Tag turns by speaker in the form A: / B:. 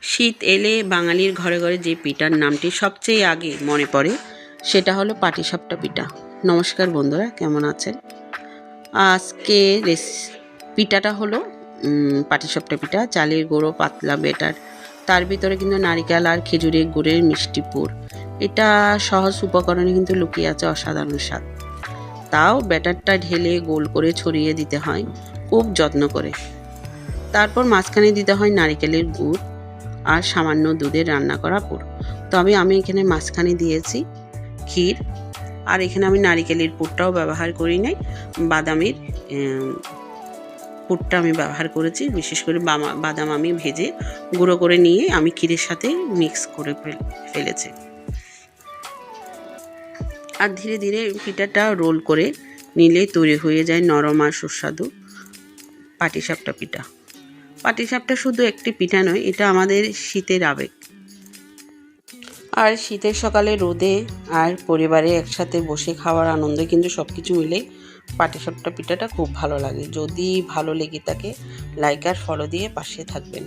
A: শীত এলে বাঙালির ঘরে ঘরে যে পিঠার নামটি সবচেয়ে আগে মনে পড়ে সেটা হলো পাটিসাপটা পিঠা। নমস্কার বন্ধুরা, কেমন আছেন? আজকে পিঠাটা হলো পাটিসাপটা পিঠা। চালের গুঁড়ো পাতলা বেটার, তার ভিতরে কিন্তু নারিকেল আর খেজুরের গুড়ের মিষ্টি পুর। এটা সহজ উপকরণে কিন্তু লুকিয়ে আছে অসাধারণ স্বাদ। তাও ব্যাটারটা ঢেলে গোল করে ছড়িয়ে দিতে হয় খুব যত্ন করে। তারপর মাঝখানে দিতে হয় নারিকেলের গুড় আর সামান্য দুধের রান্না করা পুর। তবে আমি এখানে মাঝখানে দিয়েছি ক্ষীর, আর এখানে আমি নারিকেলের পুরটাও ব্যবহার করি নাই, বাদামের পুরটা আমি ব্যবহার করেছি। বিশেষ করে বাদাম আমি ভেজে গুঁড়ো করে নিয়ে আমি ক্ষীরের সাথে মিক্স করে ফেলেছি। আর ধীরে ধীরে পিঠাটা রোল করে নিলে তৈরি হয়ে যায় নরম আর সুস্বাদু পাটিসাপটা পিঠা। পাটিসাপটা শুধু একটি পিঠা নয়, এটা আমাদের শীতের আবেগ। আর শীতের সকালে রোদে আর পরিবারে একসাথে বসে খাওয়ার আনন্দে কিন্তু সব কিছু মিলে পাটিসাপটা পিঠাটা খুব ভালো লাগে। যদি ভালো লেগে থাকে লাইক আর ফলো দিয়ে পাশে থাকবেন।